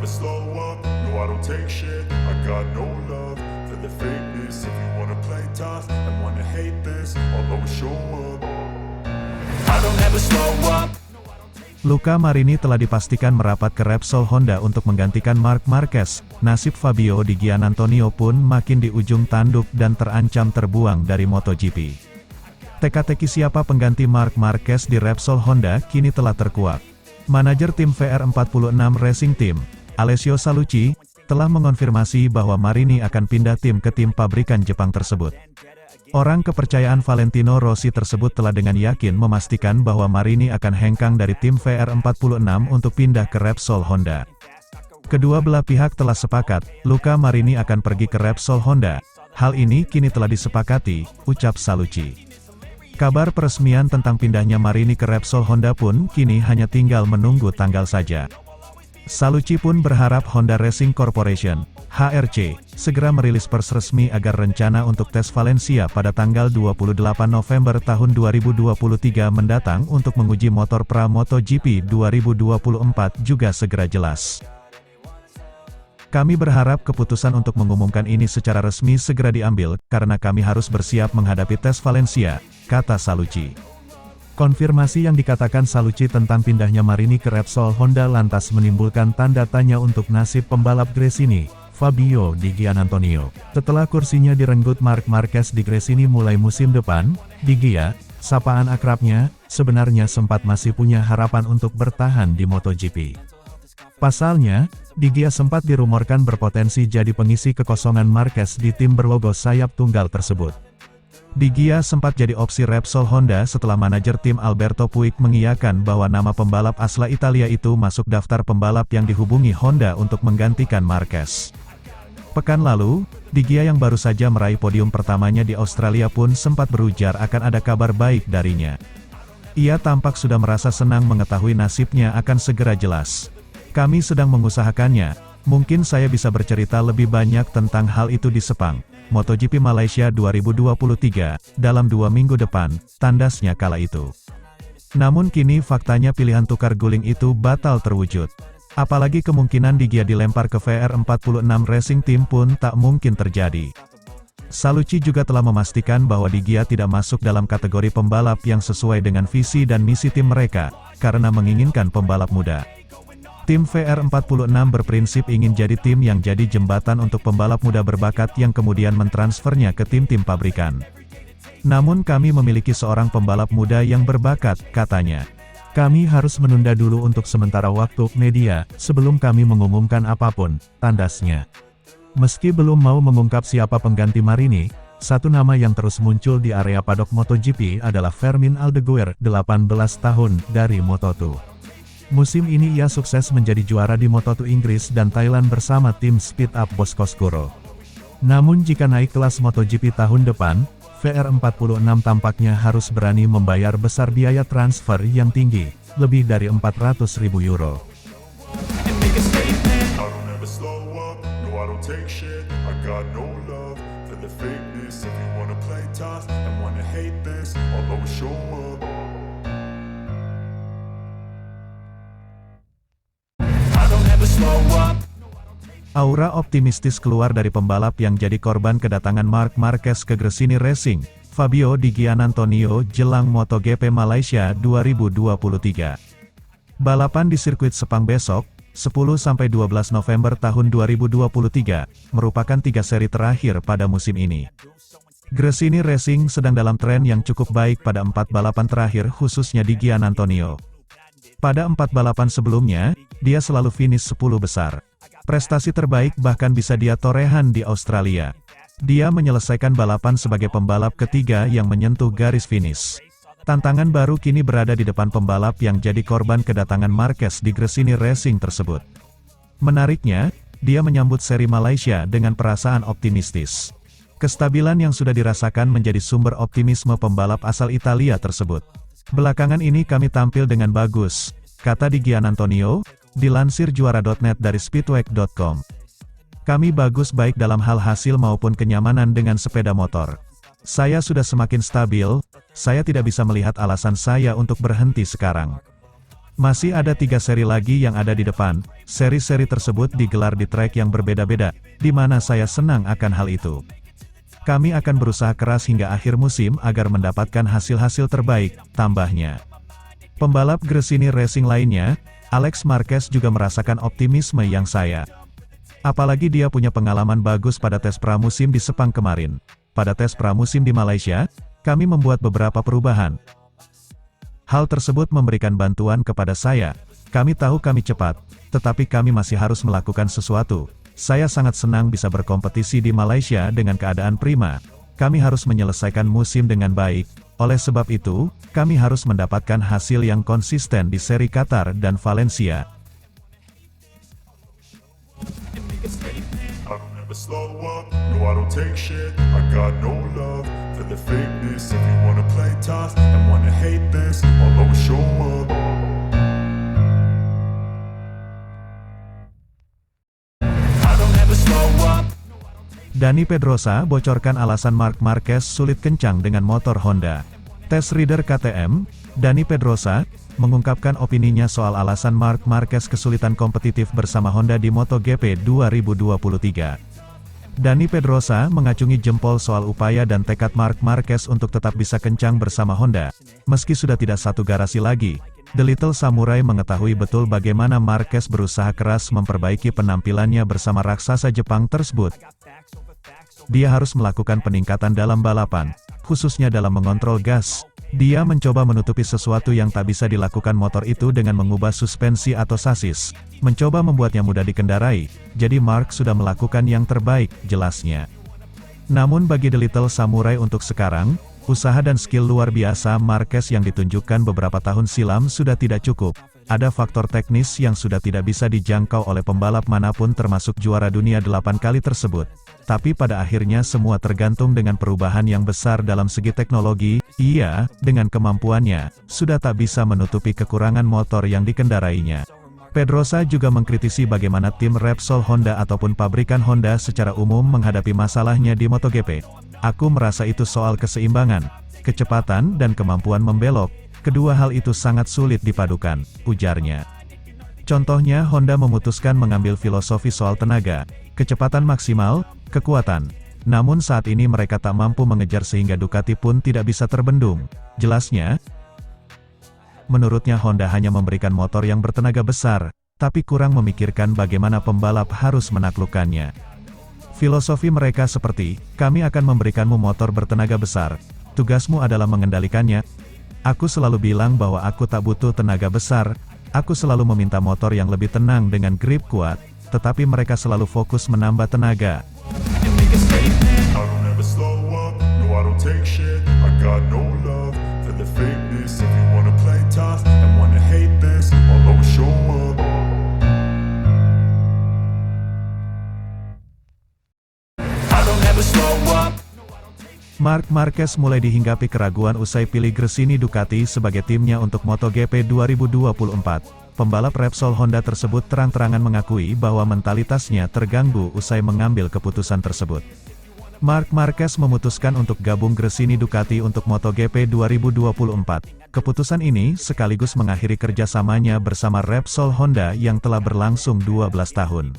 slow up, no I don't take shit. I got no love for the fakeness. If you wanna play tough and wanna hate this, I'll always show up. I don't ever slow up. Luca Marini telah dipastikan merapat ke Repsol Honda untuk menggantikan Marc Marquez. Nasib Fabio Di Giannantonio pun makin di ujung tanduk dan terancam terbuang dari MotoGP. Teka-teki siapa pengganti Marc Marquez di Repsol Honda kini telah terkuak. Manajer tim VR46 Racing Team, Alessio Salucci, telah mengonfirmasi bahwa Marini akan pindah tim ke tim pabrikan Jepang tersebut. Orang kepercayaan Valentino Rossi tersebut telah dengan yakin memastikan bahwa Marini akan hengkang dari tim VR46 untuk pindah ke Repsol Honda. Kedua belah pihak telah sepakat, Luca Marini akan pergi ke Repsol Honda. Hal ini kini telah disepakati, ucap Salucci. Kabar peresmian tentang pindahnya Marini ke Repsol Honda pun kini hanya tinggal menunggu tanggal saja. Salucci pun berharap Honda Racing Corporation, HRC, segera merilis pers resmi agar rencana untuk tes Valencia pada tanggal 28 November tahun 2023 mendatang untuk menguji motor pra-MotoGP 2024 juga segera jelas. Kami berharap keputusan untuk mengumumkan ini secara resmi segera diambil, karena kami harus bersiap menghadapi tes Valencia, kata Salucci. Konfirmasi yang dikatakan Salucci tentang pindahnya Marini ke Repsol Honda lantas menimbulkan tanda tanya untuk nasib pembalap Gresini, Fabio Di Giannantonio. Setelah kursinya direnggut Marc Marquez di Gresini mulai musim depan, Di Gia, sapaan akrabnya, sebenarnya sempat masih punya harapan untuk bertahan di MotoGP. Pasalnya, Di Gia sempat dirumorkan berpotensi jadi pengisi kekosongan Marquez di tim berlogo sayap tunggal tersebut. Di Gia sempat jadi opsi Repsol Honda setelah manajer tim Alberto Puig mengiyakan bahwa nama pembalap asal Italia itu masuk daftar pembalap yang dihubungi Honda untuk menggantikan Marquez. Pekan lalu, Di Gia yang baru saja meraih podium pertamanya di Australia pun sempat berujar akan ada kabar baik darinya. Ia tampak sudah merasa senang mengetahui nasibnya akan segera jelas. Kami sedang mengusahakannya, mungkin saya bisa bercerita lebih banyak tentang hal itu di Sepang, MotoGP Malaysia 2023, dalam 2 minggu depan, tandasnya kala itu. Namun kini faktanya pilihan tukar guling itu batal terwujud. Apalagi kemungkinan Di Gia dilempar ke VR46 Racing Team pun tak mungkin terjadi. Salucci juga telah memastikan bahwa Di Gia tidak masuk dalam kategori pembalap yang sesuai dengan visi dan misi tim mereka, karena menginginkan pembalap muda. Tim VR46 berprinsip ingin jadi tim yang jadi jembatan untuk pembalap muda berbakat yang kemudian mentransfernya ke tim-tim pabrikan. Namun kami memiliki seorang pembalap muda yang berbakat, katanya. Kami harus menunda dulu untuk sementara waktu media, sebelum kami mengumumkan apapun, tandasnya. Meski belum mau mengungkap siapa pengganti Marini, satu nama yang terus muncul di area paddock MotoGP adalah Fermin Aldeguer, 18 tahun, dari Moto2. Musim ini ia sukses menjadi juara di Moto2 Inggris dan Thailand bersama tim Speed Up Boscoscuro. Namun jika naik kelas MotoGP tahun depan, VR46 tampaknya harus berani membayar besar biaya transfer yang tinggi, lebih dari 400.000 euro. Aura optimistis keluar dari pembalap yang jadi korban kedatangan Marc Marquez ke Gresini Racing, Fabio Di Giannantonio jelang MotoGP Malaysia 2023. Balapan di sirkuit Sepang besok, 10-12 November tahun 2023, merupakan 3 seri terakhir pada musim ini. Gresini Racing sedang dalam tren yang cukup baik pada 4 balapan terakhir khususnya Di Giannantonio. Pada 4 balapan sebelumnya, dia selalu finish 10 besar. Prestasi terbaik bahkan bisa dia torehan di Australia. Dia menyelesaikan balapan sebagai pembalap ketiga yang menyentuh garis finish. Tantangan baru kini berada di depan pembalap yang jadi korban kedatangan Marquez di Gresini Racing tersebut. Menariknya, dia menyambut seri Malaysia dengan perasaan optimistis. Kestabilan yang sudah dirasakan menjadi sumber optimisme pembalap asal Italia tersebut. Belakangan ini kami tampil dengan bagus, kata Di Giannantonio, dilansir juara.net dari speedway.com. Kami bagus baik dalam hal hasil maupun kenyamanan dengan sepeda motor. Saya sudah semakin stabil, saya tidak bisa melihat alasan saya untuk berhenti sekarang. Masih ada 3 seri lagi yang ada di depan. Seri-seri tersebut digelar di trek yang berbeda-beda, di mana saya senang akan hal itu. Kami akan berusaha keras hingga akhir musim agar mendapatkan hasil-hasil terbaik, tambahnya. Pembalap Gresini Racing lainnya, Alex Marquez juga merasakan optimisme yang saya. Apalagi dia punya pengalaman bagus pada tes pramusim di Sepang kemarin. Pada tes pramusim di Malaysia, kami membuat beberapa perubahan. Hal tersebut memberikan bantuan kepada saya. Kami tahu kami cepat, tetapi kami masih harus melakukan sesuatu. Saya sangat senang bisa berkompetisi di Malaysia dengan keadaan prima. Kami harus menyelesaikan musim dengan baik. Oleh sebab itu, kami harus mendapatkan hasil yang konsisten di seri Qatar dan Valencia. I don't ever slow up, no I don't take shit. I got no love for the fakeness. If you wanna play tough and wanna hate this, I'll always show up. I don't ever slow up. Dani Pedrosa bocorkan alasan Marc Marquez sulit kencang dengan motor Honda. Test Reader KTM, Dani Pedrosa, mengungkapkan opininya soal alasan Marc Marquez kesulitan kompetitif bersama Honda di MotoGP 2023. Dani Pedrosa mengacungi jempol soal upaya dan tekad Marc Marquez untuk tetap bisa kencang bersama Honda, meski sudah tidak satu garasi lagi. The Little Samurai mengetahui betul bagaimana Marquez berusaha keras memperbaiki penampilannya bersama raksasa Jepang tersebut. Dia harus melakukan peningkatan dalam balapan, khususnya dalam mengontrol gas. Dia mencoba menutupi sesuatu yang tak bisa dilakukan motor itu dengan mengubah suspensi atau sasis, mencoba membuatnya mudah dikendarai, jadi Marc sudah melakukan yang terbaik, jelasnya. Namun bagi The Little Samurai untuk sekarang, usaha dan skill luar biasa Marquez yang ditunjukkan beberapa tahun silam sudah tidak cukup. Ada faktor teknis yang sudah tidak bisa dijangkau oleh pembalap manapun termasuk juara dunia 8 kali tersebut. Tapi pada akhirnya semua tergantung dengan perubahan yang besar dalam segi teknologi. Ia, dengan kemampuannya, sudah tak bisa menutupi kekurangan motor yang dikendarainya. Pedrosa juga mengkritisi bagaimana tim Repsol Honda ataupun pabrikan Honda secara umum menghadapi masalahnya di MotoGP. Aku merasa itu soal keseimbangan, kecepatan dan kemampuan membelok. Kedua hal itu sangat sulit dipadukan, ujarnya. Contohnya Honda memutuskan mengambil filosofi soal tenaga, kecepatan maksimal, kekuatan. Namun saat ini mereka tak mampu mengejar sehingga Ducati pun tidak bisa terbendung. Jelasnya, menurutnya Honda hanya memberikan motor yang bertenaga besar, tapi kurang memikirkan bagaimana pembalap harus menaklukkannya. Filosofi mereka seperti, kami akan memberikanmu motor bertenaga besar, tugasmu adalah mengendalikannya. Aku selalu bilang bahwa aku tak butuh tenaga besar, aku selalu meminta motor yang lebih tenang dengan grip kuat, tetapi mereka selalu fokus menambah tenaga. I don't ever slow up, no I don't take shit. I got no love for the fakeness. If you wanna play tough and wanna hate this, I'll always show up. I don't ever slow up. Marc Marquez mulai dihinggapi keraguan usai pilih Gresini Ducati sebagai timnya untuk MotoGP 2024. Pembalap Repsol Honda tersebut terang-terangan mengakui bahwa mentalitasnya terganggu usai mengambil keputusan tersebut. Marc Marquez memutuskan untuk gabung Gresini Ducati untuk MotoGP 2024. Keputusan ini sekaligus mengakhiri kerjasamanya bersama Repsol Honda yang telah berlangsung 12 tahun.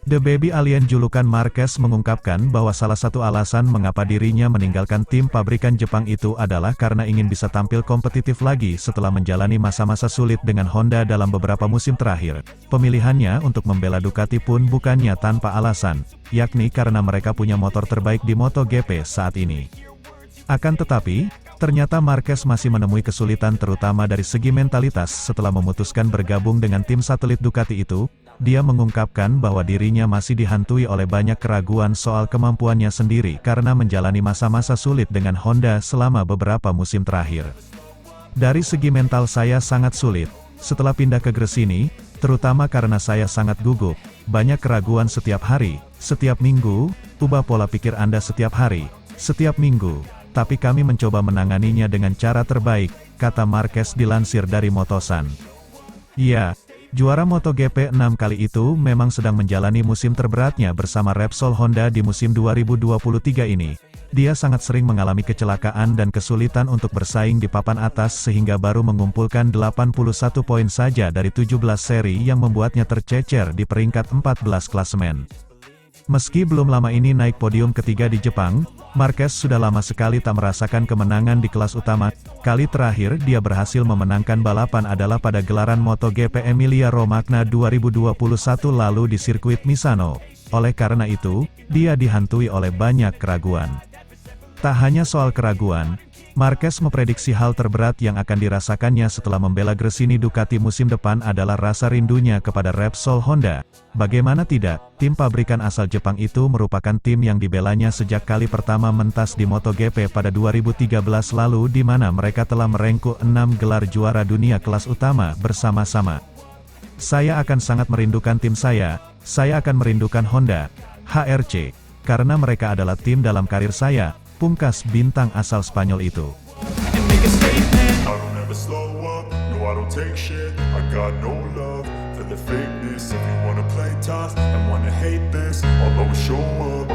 The Baby Alien julukan Marquez mengungkapkan bahwa salah satu alasan mengapa dirinya meninggalkan tim pabrikan Jepang itu adalah karena ingin bisa tampil kompetitif lagi setelah menjalani masa-masa sulit dengan Honda dalam beberapa musim terakhir. Pemilihannya untuk membela Ducati pun bukannya tanpa alasan, yakni karena mereka punya motor terbaik di MotoGP saat ini. Akan tetapi, ternyata Marquez masih menemui kesulitan terutama dari segi mentalitas setelah memutuskan bergabung dengan tim satelit Ducati itu. Dia mengungkapkan bahwa dirinya masih dihantui oleh banyak keraguan soal kemampuannya sendiri karena menjalani masa-masa sulit dengan Honda selama beberapa musim terakhir. Dari segi mental saya sangat sulit. Setelah pindah ke Gresini, terutama karena saya sangat gugup, banyak keraguan setiap hari, setiap minggu, ubah pola pikir Anda setiap hari, setiap minggu. Tapi kami mencoba menanganinya dengan cara terbaik, kata Marquez dilansir dari Motosan. Ya, juara MotoGP 6 kali itu memang sedang menjalani musim terberatnya bersama Repsol Honda di musim 2023 ini. dia sangat sering mengalami kecelakaan dan kesulitan untuk bersaing di papan atas sehingga baru mengumpulkan 81 poin saja dari 17 seri yang membuatnya tercecer di peringkat 14 klasemen. Meski belum lama ini naik podium ketiga di Jepang, Marquez sudah lama sekali tak merasakan kemenangan di kelas utama. Kali terakhir dia berhasil memenangkan balapan adalah pada gelaran MotoGP Emilia-Romagna 2021 lalu di sirkuit Misano. Oleh karena itu, dia dihantui oleh banyak keraguan. Tak hanya soal keraguan, Marquez memprediksi hal terberat yang akan dirasakannya setelah membela Gresini Ducati musim depan adalah rasa rindunya kepada Repsol Honda. Bagaimana tidak, tim pabrikan asal Jepang itu merupakan tim yang dibelanya sejak kali pertama mentas di MotoGP pada 2013 lalu di mana mereka telah merengkuh 6 gelar juara dunia kelas utama bersama-sama. Saya akan sangat merindukan tim saya akan merindukan Honda, HRC, karena mereka adalah tim dalam karir saya, pungkas bintang asal Spanyol itu. I don't ever slow up, no I don't take shit. I got no love for the fakeness. If you wanna play tough and wanna hate this, I'll always show up.